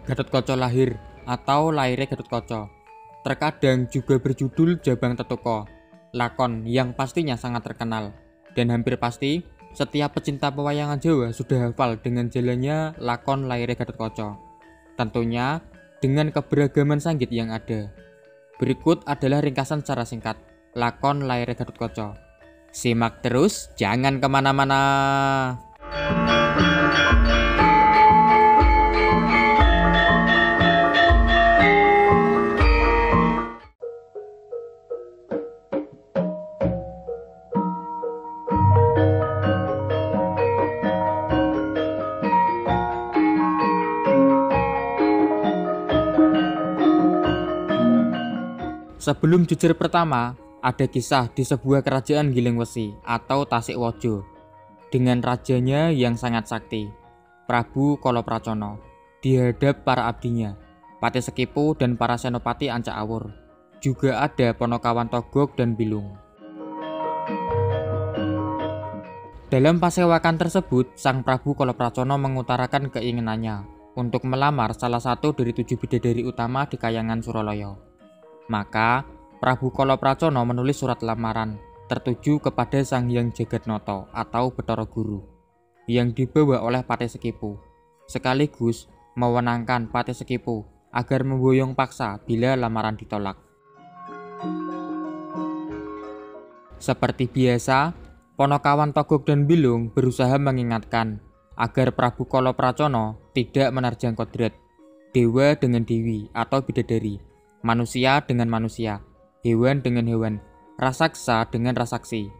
Gatotkaca lahir atau Laire Gatotkaca. Terkadang juga berjudul Jabang Tetuko, lakon yang pastinya sangat terkenal. Dan hampir pasti setiap pecinta pewayangan Jawa sudah hafal dengan jalannya lakon Laire Gatotkaca. Tentunya dengan keberagaman sanggit yang ada. Berikut adalah ringkasan secara singkat lakon Laire Gatotkaca. Simak terus, jangan kemana-mana. Sebelum jejer pertama, ada kisah di sebuah kerajaan Giling Wesi atau Tasikwaja dengan rajanya yang sangat sakti, Prabu Kalapracana, dihadap para abdinya, Pati Sekipu dan para senopati Ancak Awur. Juga ada Ponokawan Togog dan Bilung. Dalam pasewakan tersebut, Sang Prabu Kalapracana mengutarakan keinginannya untuk melamar salah satu dari 7 bidadari utama di Kahyangan Suralaya. Maka Prabu Kalapracana menulis surat lamaran tertuju kepada Sang Hyang Jagatnata atau Bathara Guru yang dibawa oleh Pati Sekipu, sekaligus mewenangkan Pati Sekipu agar memboyong paksa bila lamaran ditolak. Seperti biasa, Ponokawan Togog dan Bilung berusaha mengingatkan agar Prabu Kalapracana tidak menerjang kodrat, dewa dengan dewi atau bidadari, manusia dengan manusia, hewan dengan hewan, raksasa dengan rasaksi.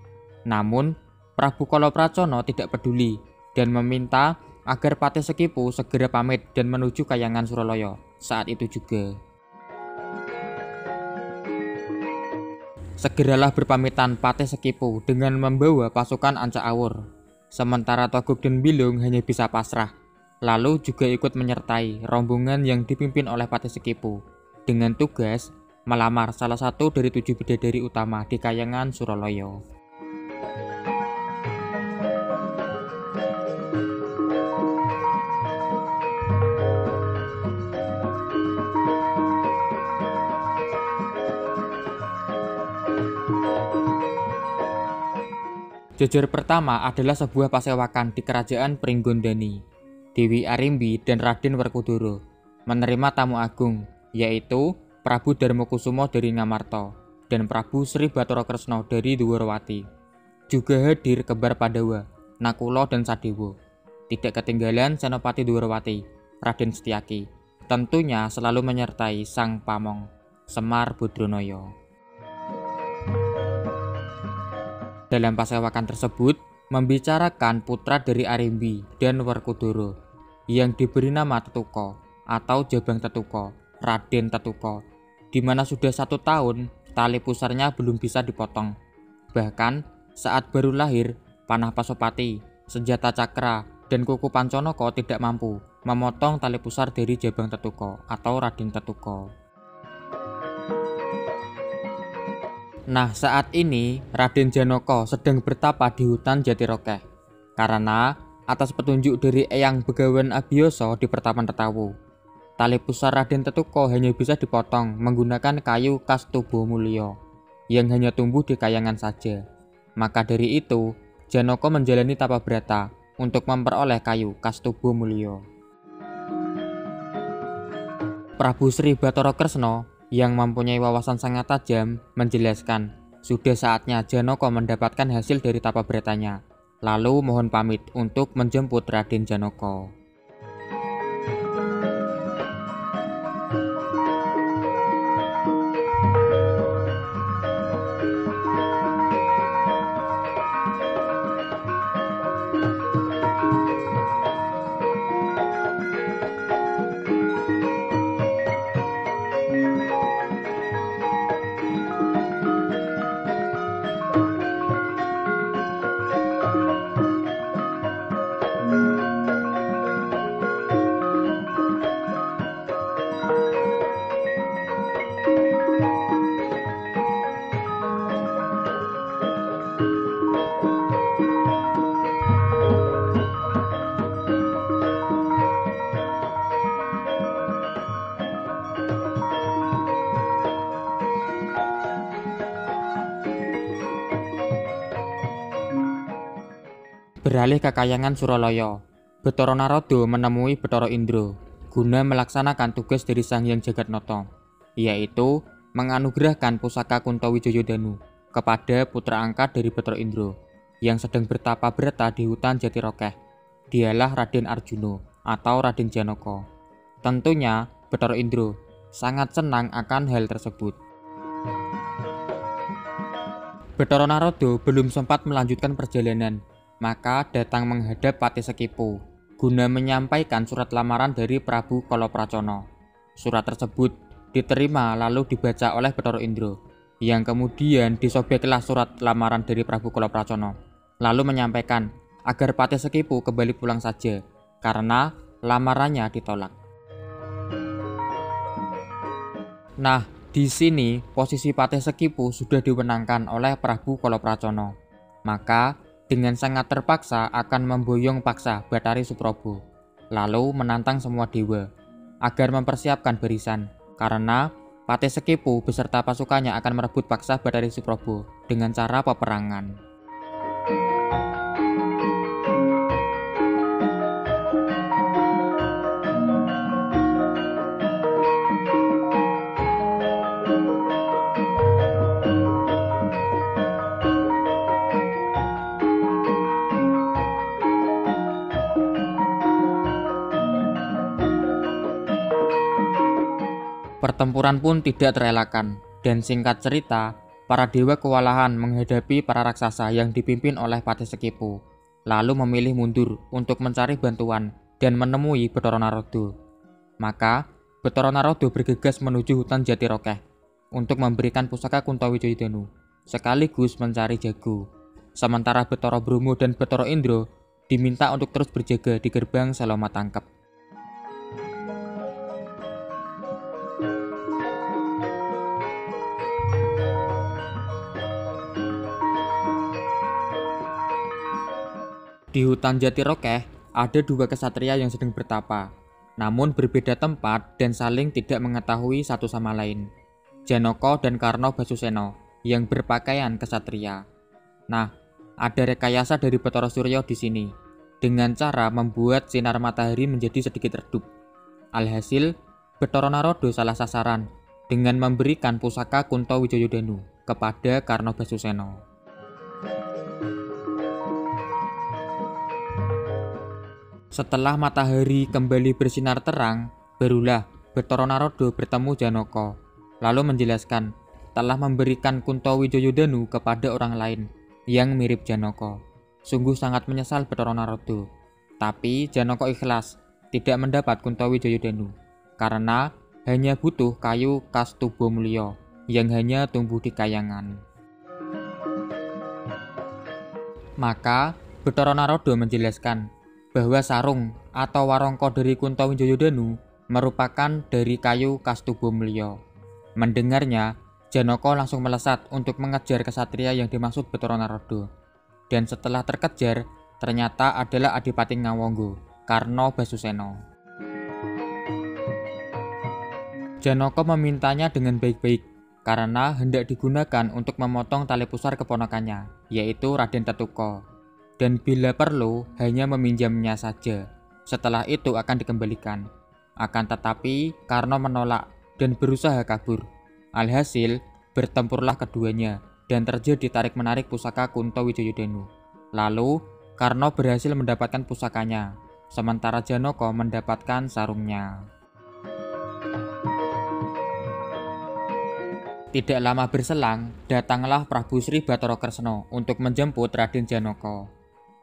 Namun, Prabu Kalapracana tidak peduli dan meminta agar Pati Sekipu segera pamit dan menuju Kahyangan Suralaya saat itu juga. Segeralah berpamitan Pati Sekipu dengan membawa pasukan Ancak Awur. Sementara Togog dan Bilung hanya bisa pasrah, lalu juga ikut menyertai rombongan yang dipimpin oleh Pati Sekipu dengan tugas melamar salah satu dari 7 bidadari utama di Kahyangan Suralaya. Jejer pertama adalah sebuah pasewakan di kerajaan Pringgondani. Dewi Arimbi dan Raden Werkudara menerima tamu agung, yaitu Prabu Darmakusuma dari Ngamarta dan Prabu Sri Bathara Kresna dari Dwarawati. Juga hadir kembar Pandawa, Nakula dan Sadewa. Tidak ketinggalan Senopati Dwarawati, Raden Setyaki, tentunya selalu menyertai Sang Pamong, Semar Badranaya. Dalam pasewakan tersebut membicarakan putra dari Arimbi dan Werkudara yang diberi nama Tetuko atau Jabang Tetuko, Raden Tetuko, di mana sudah 1 tahun tali pusarnya belum bisa dipotong. Bahkan saat baru lahir, panah Pasopati, senjata cakra, dan kuku Panconoko tidak mampu memotong tali pusar dari Jabang Tetuko atau Raden Tetuko. Nah, saat ini Raden Janaka sedang bertapa di hutan Jatirokeh karena atas petunjuk dari Eyang Begawan Abiyasa di Pertapan Retawu, tali pusar Raden Tetuko hanya bisa dipotong menggunakan kayu Kastuba Mulya yang hanya tumbuh di Kahyangan saja. Maka dari itu, Janaka menjalani tapa brata untuk memperoleh kayu Kastuba Mulya. Prabu Sri Bathara Kresna yang mempunyai wawasan sangat tajam menjelaskan sudah saatnya Janaka mendapatkan hasil dari tapa bratanya, lalu mohon pamit untuk menjemput Raden Janaka. Beralih ke Kahyangan Suralaya, Bathara Narada menemui Bathara Indra guna melaksanakan tugas dari Sang Hyang Jagatnata, yaitu menganugerahkan pusaka Kuntawijayadanu kepada putra angkat dari Bathara Indra yang sedang bertapa berata di hutan Jatirokeh. Dialah Raden Arjuna atau Raden Janaka. Tentunya Bathara Indra sangat senang akan hal tersebut. Bathara Narada belum sempat melanjutkan perjalanan, maka datang menghadap Patih Sekipo guna menyampaikan surat lamaran dari Prabu Kalapracana. Surat tersebut diterima lalu dibaca oleh Bathara Indra, yang kemudian disobeklah surat lamaran dari Prabu Kalapracana, lalu menyampaikan agar Patih Sekipo kembali pulang saja karena lamarannya ditolak. Nah, di sini posisi Patih Sekipo sudah dimenangkan oleh Prabu Kalapracana. Maka dengan sangat terpaksa akan memboyong paksa Bathari Supraba, lalu menantang semua dewa agar mempersiapkan barisan, karena Patih Sekipo beserta pasukannya akan merebut paksa Bathari Supraba dengan cara peperangan. Pertempuran pun tidak terelakkan, dan singkat cerita, para dewa kewalahan menghadapi para raksasa yang dipimpin oleh Patih Sekipo, lalu memilih mundur untuk mencari bantuan dan menemui Bathara Narada. Maka, Bathara Narada bergegas menuju hutan Jatirokeh untuk memberikan pusaka Kuntawijayadanu, sekaligus mencari jago. Sementara Bathara Brahma dan Bathara Indra diminta untuk terus berjaga di gerbang Salomatangkep. Di hutan Jatirokeh ada dua kesatria yang sedang bertapa, namun berbeda tempat dan saling tidak mengetahui satu sama lain. Janaka dan Karna Basusena yang berpakaian kesatria. Nah, ada rekayasa dari Bathara Surya di sini dengan cara membuat sinar matahari menjadi sedikit redup. Alhasil, Bathara Narada salah sasaran dengan memberikan pusaka Kuntawijayadanu kepada Karna Basusena. Setelah matahari kembali bersinar terang, barulah Bathara Narada bertemu Janaka, lalu menjelaskan telah memberikan Kuntawijayadanu kepada orang lain yang mirip Janaka. Sungguh sangat menyesal Bathara Narada, tapi Janaka ikhlas tidak mendapat Kuntawijayadanu karena hanya butuh kayu Kastuba Mulya yang hanya tumbuh di Kahyangan. Maka Bathara Narada menjelaskan bahwa sarung atau warangka dari Kuntawijayadanu merupakan dari kayu Kastuba Mulya. Mendengarnya, Janaka langsung melesat untuk mengejar kesatria yang dimaksud Bathara Narada. Dan setelah terkejar, ternyata adalah Adipati Ngawangga, Karna Basusena. Janaka memintanya dengan baik-baik karena hendak digunakan untuk memotong tali pusar keponakannya, yaitu Raden Tetuka. Dan bila perlu hanya meminjamnya saja. Setelah itu akan dikembalikan. Akan tetapi Karna menolak dan berusaha kabur. Alhasil bertempurlah keduanya dan terjadi tarik-menarik pusaka Kuntawijayadanu. Lalu Karna berhasil mendapatkan pusakanya, sementara Janaka mendapatkan sarungnya. Tidak lama berselang, datanglah Prabu Sri Bathara Kresna untuk menjemput Raden Janaka.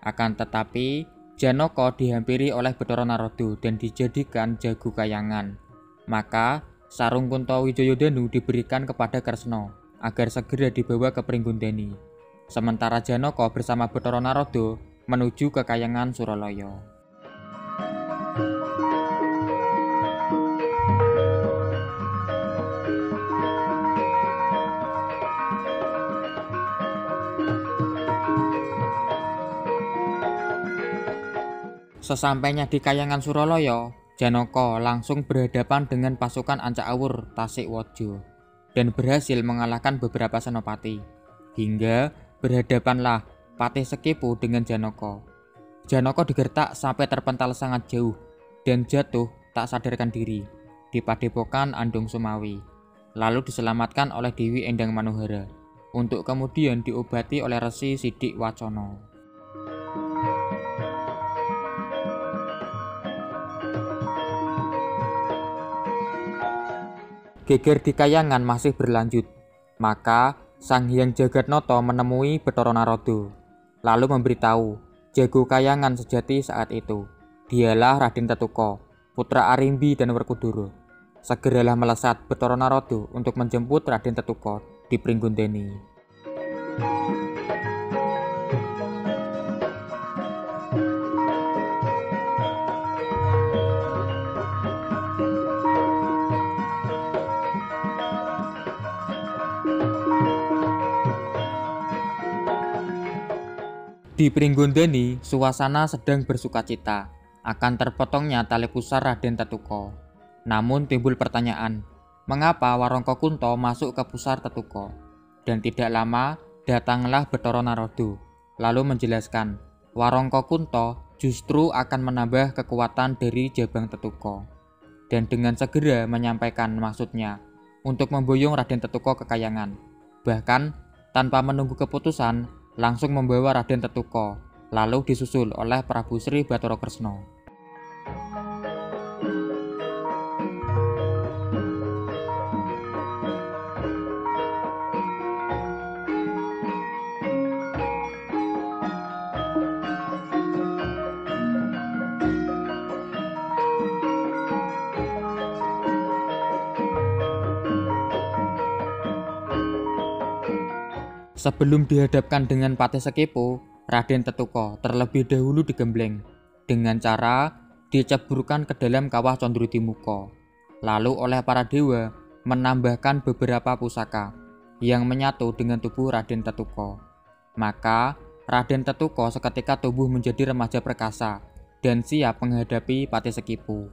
Akan tetapi, Janaka dihampiri oleh Bathara Narada dan dijadikan jago Kahyangan. Maka, sarung Kuntawijayadanu diberikan kepada Kresna agar segera dibawa ke Pringgondani. Sementara Janaka bersama Bathara Narada menuju ke Kahyangan Suralaya. Sesampainya di Kahyangan Suralaya, Janaka langsung berhadapan dengan pasukan Ancak-Awur Tasikwaja dan berhasil mengalahkan beberapa senopati. Hingga berhadapanlah Patih Sekipo dengan Janaka. Janaka digertak sampai terpental sangat jauh dan jatuh tak sadarkan diri di Padepokan Andung Sumawi, lalu diselamatkan oleh Dewi Endang Manohara untuk kemudian diobati oleh Resi Sidik Wacana. Geger di Kahyangan masih berlanjut, maka Sang Hyang Jagatnata menemui Bathara Narada, lalu memberitahu jago Kahyangan sejati saat itu. Dialah Raden Tetuka, putra Arimbi dan Werkudara. Segeralah melesat Bathara Narada untuk menjemput Raden Tetuka di Pringgondani. Di Pringgondani, suasana sedang bersukacita akan terpotongnya tali pusar Raden Tetuka. Namun timbul pertanyaan, mengapa Warangka Kunto masuk ke pusar Tetuka? Dan tidak lama datanglah Bathara Narada, lalu menjelaskan Warangka Kunto justru akan menambah kekuatan dari Jabang Tetuka. Dan dengan segera menyampaikan maksudnya untuk memboyong Raden Tetuka ke Kahyangan. Bahkan tanpa menunggu keputusan, langsung membawa Raden Tetuka, lalu disusul oleh Prabu Sri Bathara Kresna. Sebelum dihadapkan dengan Patih Sekepo, Raden Tetuka terlebih dahulu digembleng dengan cara diceburkan ke dalam kawah Condrotimuka. Lalu oleh para dewa menambahkan beberapa pusaka yang menyatu dengan tubuh Raden Tetuka. Maka Raden Tetuka seketika tumbuh menjadi remaja perkasa dan siap menghadapi Patih Sekepo.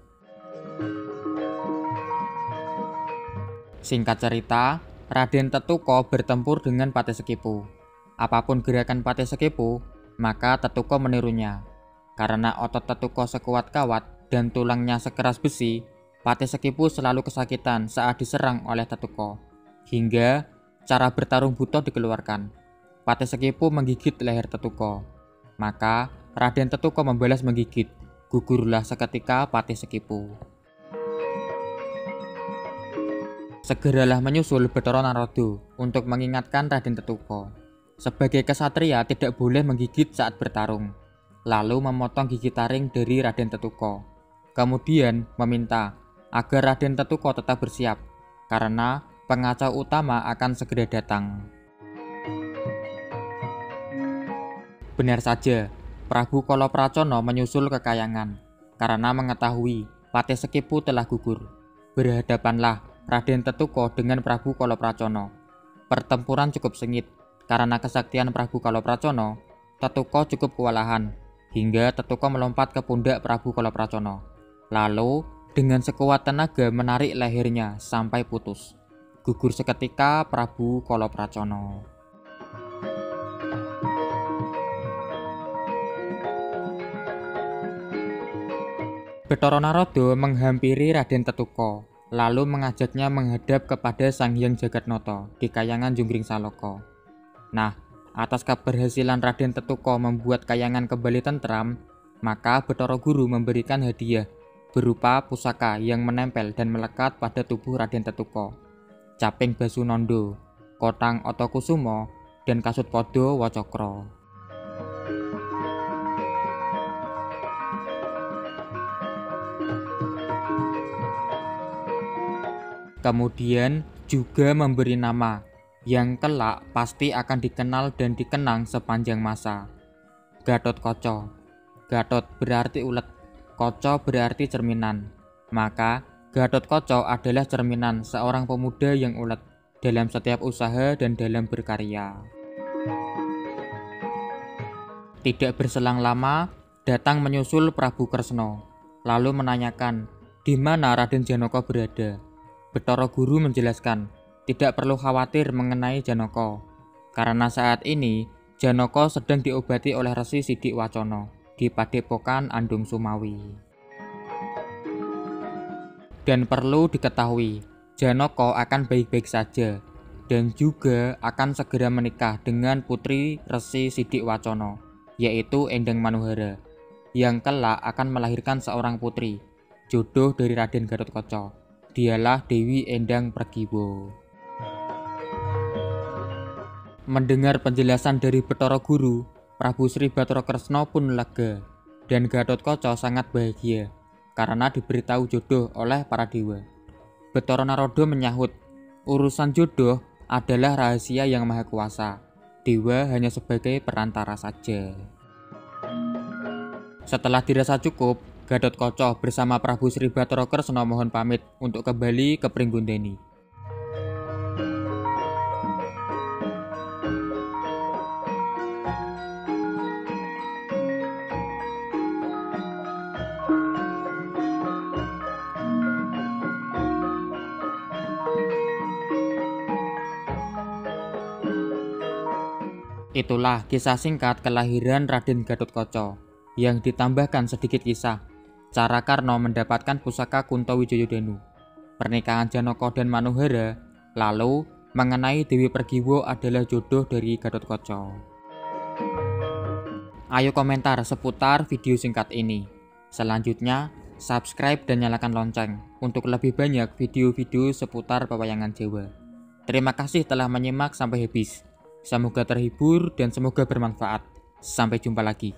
Singkat cerita, Raden Tetuka bertempur dengan Patih Sekepo. Apapun gerakan Patih Sekepo, maka Tetuka menirunya. Karena otot Tetuka sekuat kawat dan tulangnya sekeras besi, Patih Sekepo selalu kesakitan saat diserang oleh Tetuka. Hingga cara bertarung buta dikeluarkan. Patih Sekepo menggigit leher Tetuka. Maka Raden Tetuka membalas menggigit. Gugurlah seketika Patih Sekepo. Segeralah menyusul Bathara Narada untuk mengingatkan Raden Tetuka. Sebagai kesatria tidak boleh menggigit saat bertarung. Lalu memotong gigi taring dari Raden Tetuka. Kemudian meminta agar Raden Tetuka tetap bersiap, karena pengacau utama akan segera datang. Benar saja, Prabu Kalapracana menyusul ke Kahyangan. Karena mengetahui Patih Sekepo telah gugur, berhadapanlah Raden Tetuka dengan Prabu Kalapracana. Pertempuran cukup sengit karena kesaktian Prabu Kalapracana. Tetuka cukup kewalahan hingga Tetuka melompat ke pundak Prabu Kalapracana. Lalu dengan sekuat tenaga menarik lehernya sampai putus. Gugur seketika Prabu Kalapracana. Bathara Narada menghampiri Raden Tetuka, lalu mengajaknya menghadap kepada Sang Hyang Jagatnata di Kahyangan Junggring Saloka. Nah, atas keberhasilan Raden Tetuka membuat Kahyangan kembali tentram, maka Bathara Guru memberikan hadiah berupa pusaka yang menempel dan melekat pada tubuh Raden Tetuka, Caping Basunanda, Kotang Otokusumo, dan Kasut Pada Wacakra. Kemudian juga memberi nama yang kelak pasti akan dikenal dan dikenang sepanjang masa. Gatotkaca. Gatot berarti ulet, kaca berarti cerminan. Maka Gatotkaca adalah cerminan seorang pemuda yang ulet dalam setiap usaha dan dalam berkarya. Tidak berselang lama, datang menyusul Prabu Kresna, lalu menanyakan di mana Raden Janaka berada. Bathara Guru menjelaskan, tidak perlu khawatir mengenai Janaka, karena saat ini Janaka sedang diobati oleh Resi Sidik Wacana di di Padepokan Andung Sumawi. Dan perlu diketahui, Janaka akan baik-baik saja dan juga akan segera menikah dengan putri Resi Sidik Wacana, yaitu Endang Manuhara, yang kelak akan melahirkan seorang putri, jodoh dari Raden Gatotkaca. Dialah Dewi Endang Pregiwa. Mendengar penjelasan dari Bathara Guru, Prabu Sri Bathara Kresna pun lega, dan Gatotkaca sangat bahagia karena diberitahu jodoh oleh para dewa. Bathara Narada menyahut, urusan jodoh adalah rahasia yang maha kuasa. Dewa hanya sebagai perantara saja. Setelah dirasa cukup, Gatotkaca bersama Prabu Sri Bathara Kresna mohon pamit untuk kembali ke Pringgondani. Itulah kisah singkat kelahiran Raden Gatotkaca, yang ditambahkan sedikit kisah cara Karna mendapatkan pusaka Kunto Wijayadanu, pernikahan Janaka dan Manuhara, lalu mengenai Dewi Pregiwa adalah jodoh dari Gatotkaca. Ayo komentar seputar video singkat ini. Selanjutnya, subscribe dan nyalakan lonceng untuk lebih banyak video-video seputar pewayangan Jawa. Terima kasih telah menyimak sampai habis. Semoga terhibur dan semoga bermanfaat. Sampai jumpa lagi.